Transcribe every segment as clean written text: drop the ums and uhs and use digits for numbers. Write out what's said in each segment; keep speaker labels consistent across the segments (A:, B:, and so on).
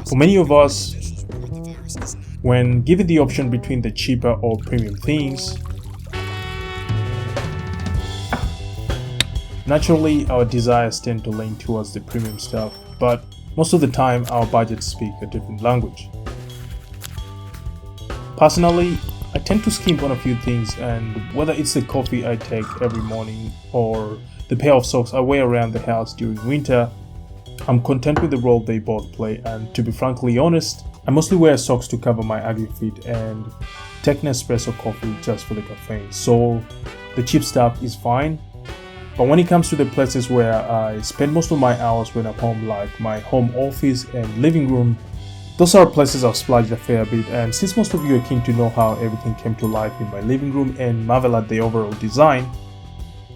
A: For many of us, when given the option between the cheaper or premium things, naturally our desires tend to lean towards the premium stuff, but most of the time our budgets speak a different language. Personally, I tend to skimp on a few things, and whether it's the coffee I take every morning or the pair of socks I wear around the house during winter, I'm content with the role they both play. And to be frankly honest, I mostly wear socks to cover my ugly feet and take an espresso coffee just for the caffeine, so the cheap stuff is fine. But when it comes to the places where I spend most of my hours when I'm home, like my home office and living room, those are places I've splurged a fair bit. And since most of you are keen to know how everything came to life in my living room and marvel at the overall design,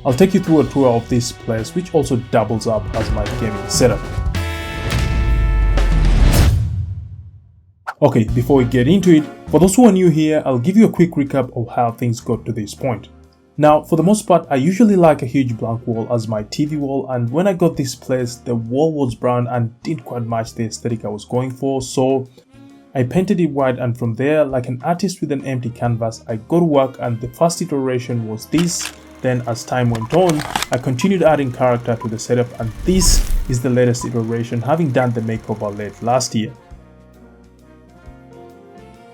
A: I'll take you through a tour of this place, which also doubles up as my gaming setup. Okay, before we get into it, for those who are new here, I'll give you a quick recap of how things got to this point. Now, for the most part, I usually like a huge blank wall as my TV wall, and when I got this place, the wall was brown and didn't quite match the aesthetic I was going for, so I painted it white, and from there, like an artist with an empty canvas, I got to work, and the first iteration was this. Then as time went on, I continued adding character to the setup, and this is the latest iteration, having done the makeover late last year.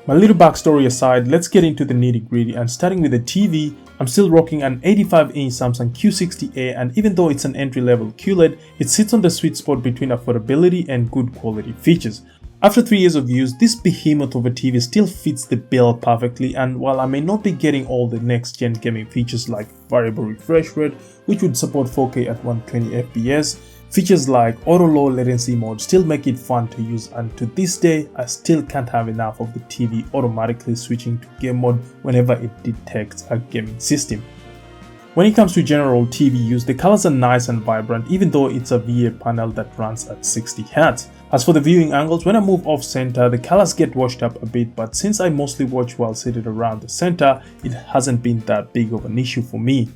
A: My little backstory aside, let's get into the nitty gritty, and starting with the TV, I'm still rocking an 85-inch Samsung Q60A, and even though it's an entry-level QLED, it sits on the sweet spot between affordability and good quality features. After 3 years of use, this behemoth of a TV still fits the bill perfectly, and while I may not be getting all the next-gen gaming features like variable refresh rate, which would support 4K at 120fps, features like auto low latency mode still make it fun to use, and to this day I still can't have enough of the TV automatically switching to game mode whenever it detects a gaming system. When it comes to general TV use, the colors are nice and vibrant, even though it's a VA panel that runs at 60Hz. As for the viewing angles, when I move off center, the colors get washed up a bit, but since I mostly watch while seated around the center, it hasn't been that big of an issue for me.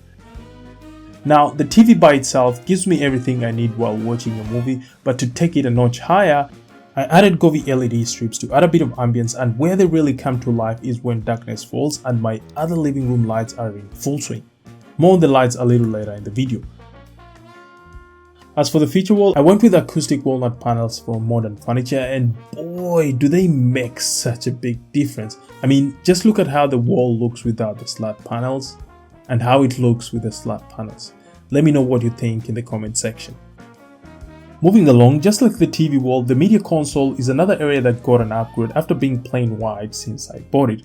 A: Now, the TV by itself gives me everything I need while watching a movie, but to take it a notch higher, I added Govee LED strips to add a bit of ambience, and where they really come to life is when darkness falls and my other living room lights are in full swing. More on the lights a little later in the video. As for the feature wall, I went with acoustic walnut panels from Modern Furniture, and boy do they make such a big difference. I mean, just look at how the wall looks without the slat panels and how it looks with the slat panels. Let me know what you think in the comment section. Moving along, just like the TV wall, the media console is another area that got an upgrade after being plain white since I bought it.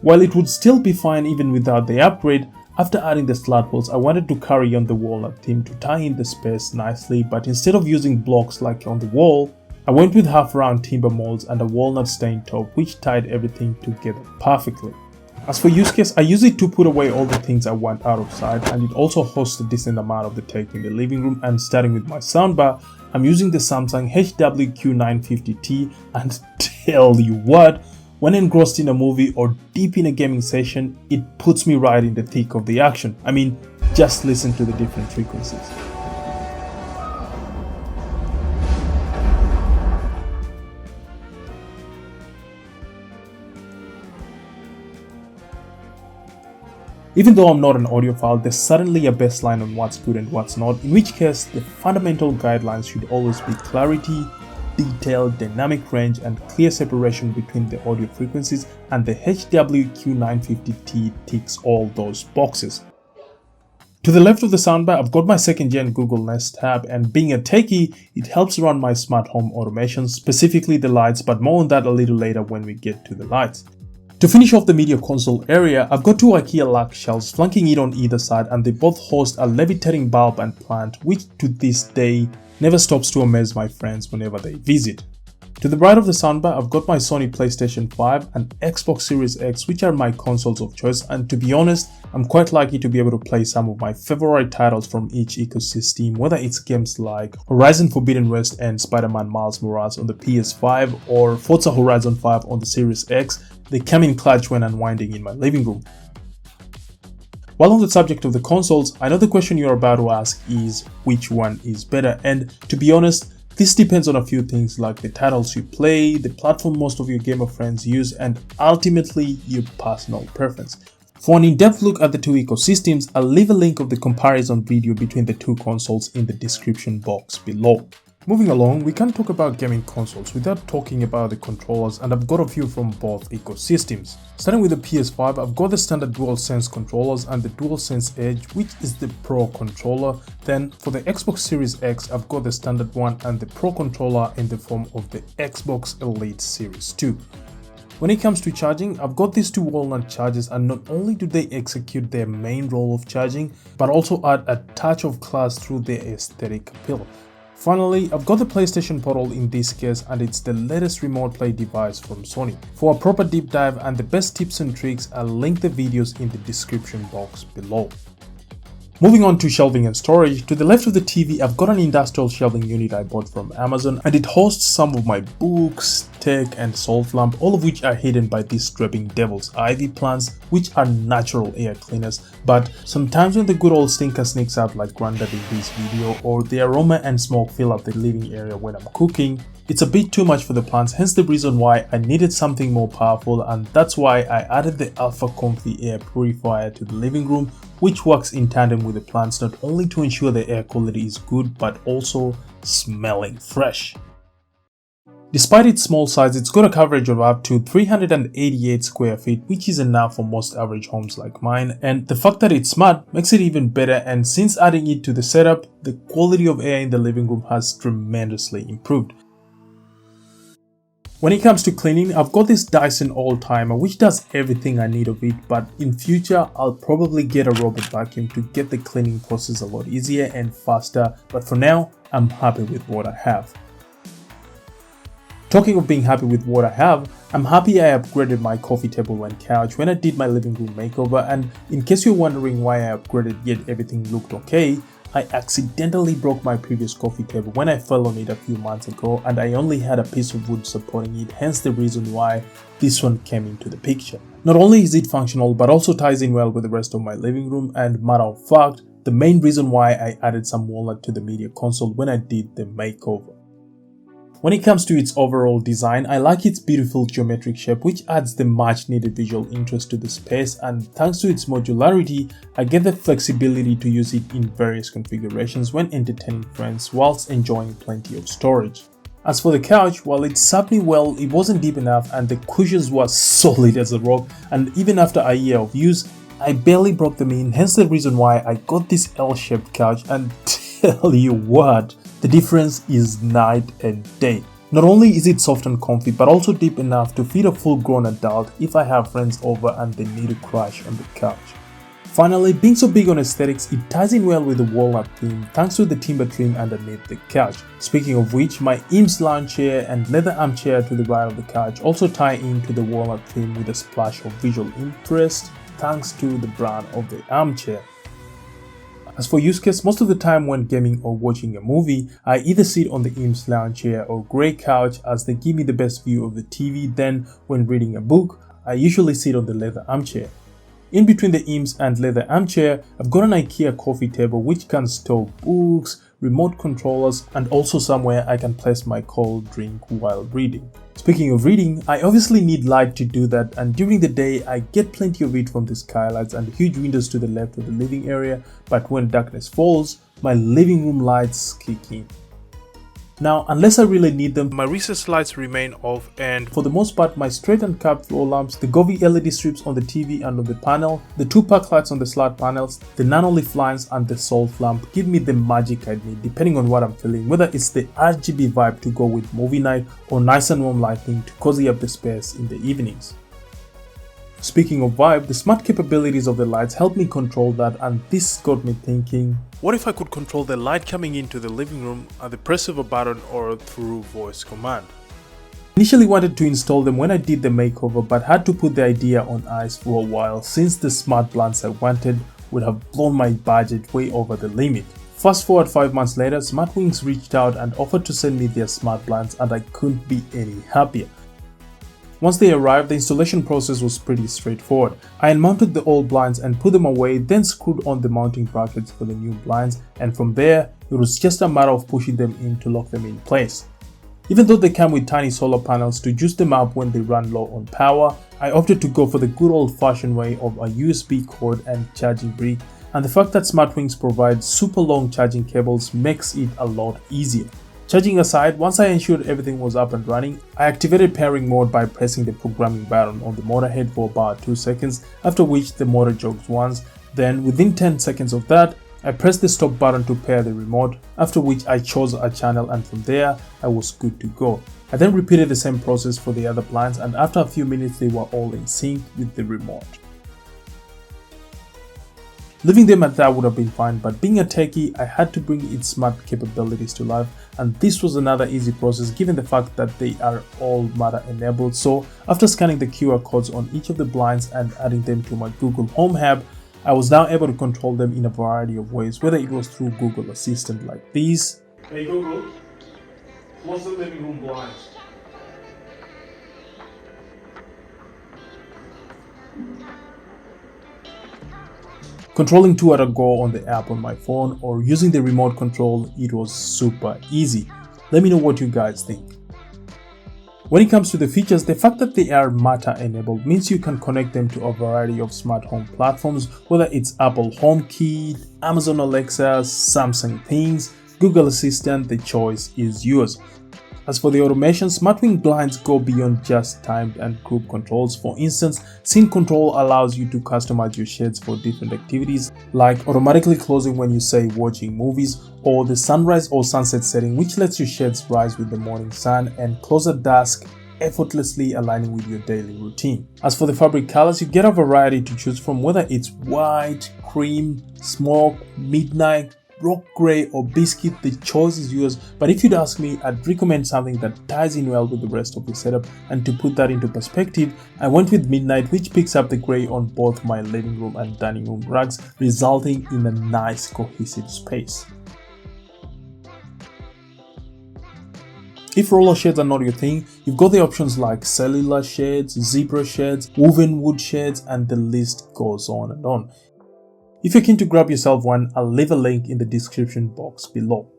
A: While it would still be fine even without the upgrade, after adding the slat walls, I wanted to carry on the walnut theme to tie in the space nicely, but instead of using blocks like on the wall, I went with half-round timber molds and a walnut stained top, which tied everything together perfectly. As for use case, I use it to put away all the things I want out of sight, and it also hosts a decent amount of the tech in the living room. And starting with my soundbar, I'm using the Samsung HWQ950T, and tell you what, when engrossed in a movie or deep in a gaming session, it puts me right in the thick of the action. I mean, just listen to the different frequencies. Even though I'm not an audiophile, there's certainly a baseline on what's good and what's not, in which case the fundamental guidelines should always be clarity, detail, dynamic range, and clear separation between the audio frequencies, and the HWQ950T ticks all those boxes. To the left of the soundbar, I've got my 2nd gen Google Nest tab, and being a techie, it helps run my smart home automation, specifically the lights, but more on that a little later when we get to the lights. To finish off the media console area, I've got two IKEA luck shelves flanking it on either side, and they both host a levitating bulb and plant, which to this day never stops to amaze my friends whenever they visit. To the right of the soundbar, I've got my Sony PlayStation 5 and Xbox Series X, which are my consoles of choice, and to be honest, I'm quite lucky to be able to play some of my favorite titles from each ecosystem, whether it's games like Horizon Forbidden West and Spider-Man Miles Morales on the PS5 or Forza Horizon 5 on the Series X. They come in clutch when unwinding in my living room. While on the subject of the consoles, I know the question you're about to ask is which one is better, and to be honest, This depends on a few things like the titles you play, the platform most of your gamer friends use, and ultimately your personal preference. For an in-depth look at the two ecosystems, I'll leave a link of the comparison video between the two consoles in the description box below. Moving along, we can't talk about gaming consoles without talking about the controllers, and I've got a few from both ecosystems. Starting with the PS5, I've got the standard DualSense controllers and the DualSense Edge, which is the Pro controller. Then for the Xbox Series X, I've got the standard one and the Pro controller in the form of the Xbox Elite Series 2. When it comes to charging, I've got these two walnut chargers, and not only do they execute their main role of charging, but also add a touch of class through their aesthetic appeal. Finally, I've got the PlayStation Portal in this case, and it's the latest remote play device from Sony. For a proper deep dive and the best tips and tricks, I'll link the videos in the description box below. Moving on to shelving and storage, to the left of the TV I've got an industrial shelving unit I bought from Amazon, and it hosts some of my books, tech and salt lamp, all of which are hidden by these strapping devil's ivy plants, which are natural air cleaners. But sometimes when the good old stinker sneaks out like Grandad in this video, or the aroma and smoke fill up the living area when I'm cooking, it's a bit too much for the plants, hence the reason why I needed something more powerful, and that's why I added the Alpha Comfy air purifier to the living room, which works in tandem with the plants not only to ensure the air quality is good but also smelling fresh. Despite its small size, it's got a coverage of up to 388 square feet, which is enough for most average homes like mine, and the fact that it's smart makes it even better, and since adding it to the setup, the quality of air in the living room has tremendously improved. When it comes to cleaning, I've got this Dyson All-Timer which does everything I need of it, but in future I'll probably get a robot vacuum to get the cleaning process a lot easier and faster, but for now I'm happy with what I have. Talking of being happy with what I have, I'm happy I upgraded my coffee table and couch when I did my living room makeover, and in case you're wondering why I upgraded yet everything looked okay, I accidentally broke my previous coffee table when I fell on it a few months ago, and I only had a piece of wood supporting it, hence the reason why this one came into the picture. Not only is it functional but also ties in well with the rest of my living room, and matter of fact, the main reason why I added some walnut to the media console when I did the makeover. When it comes to its overall design, I like its beautiful geometric shape which adds the much needed visual interest to the space, and thanks to its modularity, I get the flexibility to use it in various configurations when entertaining friends whilst enjoying plenty of storage. As for the couch, while it served me well, it wasn't deep enough and the cushions were solid as a rock, and even after a year of use, I barely broke them in, hence the reason why I got this L-shaped couch, and tell you what, the difference is night and day. Not only is it soft and comfy, but also deep enough to fit a full-grown adult if I have friends over and they need a crash on the couch. Finally, being so big on aesthetics, it ties in well with the walnut theme thanks to the timber trim underneath the couch. Speaking of which, my Eames lounge chair and leather armchair to the right of the couch also tie into the walnut theme with a splash of visual interest thanks to the brand of the armchair. As for use case, most of the time when gaming or watching a movie, I either sit on the Eames lounge chair or grey couch as they give me the best view of the TV. Then when reading a book, I usually sit on the leather armchair. In between the Eames and leather armchair, I've got an IKEA coffee table which can store books, remote controllers, and also somewhere I can place my cold drink while reading. Speaking of reading, I obviously need light to do that, and during the day I get plenty of it from the skylights and huge windows to the left of the living area, but when darkness falls, my living room lights kick in. Now, unless I really need them, my recessed lights remain off, and for the most part my straight and curved floor lamps, the Govee LED strips on the TV and on the panel, the two park lights on the slat panels, the nano-leaf lines and the salt lamp give me the magic I need depending on what I'm feeling, whether it's the RGB vibe to go with movie night or nice and warm lighting to cozy up the space in the evenings. Speaking of vibe, the smart capabilities of the lights help me control that, and this got me thinking, what if I could control the light coming into the living room at the press of a button or through voice command? Initially wanted to install them when I did the makeover, but had to put the idea on ice for a while since the smart blinds I wanted would have blown my budget way over the limit. Fast forward 5 months later, SmartWings reached out and offered to send me their smart blinds, and I couldn't be any happier. Once they arrived, the installation process was pretty straightforward. I unmounted the old blinds and put them away, then screwed on the mounting brackets for the new blinds, and from there, it was just a matter of pushing them in to lock them in place. Even though they come with tiny solar panels to juice them up when they run low on power, I opted to go for the good old-fashioned way of a USB cord and charging brick, and the fact that SmartWings provides super long charging cables makes it a lot easier. Charging aside, once I ensured everything was up and running, I activated pairing mode by pressing the programming button on the motor head for about 2 seconds, after which the motor jogs once. Then within 10 seconds of that, I pressed the stop button to pair the remote, after which I chose a channel, and from there I was good to go. I then repeated the same process for the other blinds, and after a few minutes they were all in sync with the remote. Leaving them at that would have been fine, but being a techie, I had to bring its smart capabilities to life, and this was another easy process given the fact that they are all Matter enabled. So after scanning the QR codes on each of the blinds and adding them to my Google Home Hub, I was now able to control them in a variety of ways, whether it was through Google Assistant like these. Hey Google, close the living room blinds. Controlling 2 at a go on the app on my phone, or using the remote control, it was super easy. Let me know what you guys think. When it comes to the features, the fact that they are Matter enabled means you can connect them to a variety of smart home platforms, whether it's Apple HomeKit, Amazon Alexa, Samsung Things, Google Assistant, the choice is yours. As for the automation, SmartWings Blinds go beyond just timed and group controls. For instance, Scene Control allows you to customize your shades for different activities, like automatically closing when you say watching movies, or the sunrise or sunset setting, which lets your shades rise with the morning sun and close at dusk, effortlessly aligning with your daily routine. As for the fabric colors, you get a variety to choose from, whether it's white, cream, smoke, midnight, rock grey or biscuit, the choice is yours. But if you'd ask me, I'd recommend something that ties in well with the rest of the setup, and to put that into perspective, I went with midnight, which picks up the grey on both my living room and dining room rugs, resulting in a nice cohesive space. If roller shades are not your thing, you've got the options like cellular shades, zebra shades, woven wood shades, and the list goes on and on. If you're keen to grab yourself one, I'll leave a link in the description box below.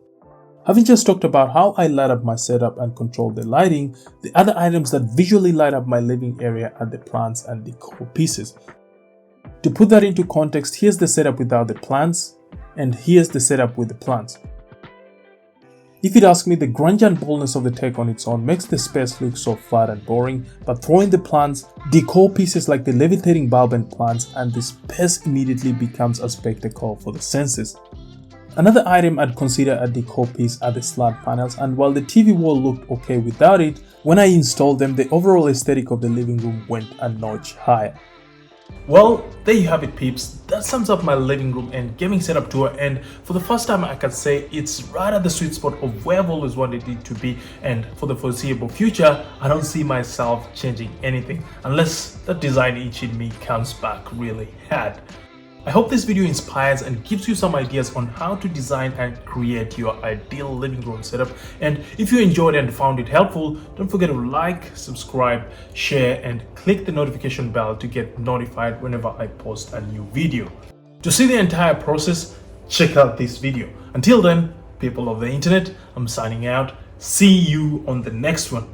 A: Having just talked about how I light up my setup and control the lighting, the other items that visually light up my living area are the plants and decor pieces. To put that into context, here's the setup without the plants, and here's the setup with the plants. If you'd ask me, the grunge and boldness of the tech on its own makes the space look so flat and boring, but throw in the plants, decor pieces like the levitating bulb and plants, and the space immediately becomes a spectacle for the senses. Another item I'd consider a decor piece are the slat panels, and while the TV wall looked okay without it, when I installed them, the overall aesthetic of the living room went a notch higher. Well, there you have it peeps, that sums up my living room and gaming setup tour, and for the first time I can say it's right at the sweet spot of where I've always wanted it to be, and for the foreseeable future I don't see myself changing anything unless the design itch in me comes back really hard. I hope this video inspires and gives you some ideas on how to design and create your ideal living room setup. And if you enjoyed and found it helpful, don't forget to like, subscribe, share, and click the notification bell to get notified whenever I post a new video. To see the entire process, check out this video. Until then, people of the internet, I'm signing out. See you on the next one.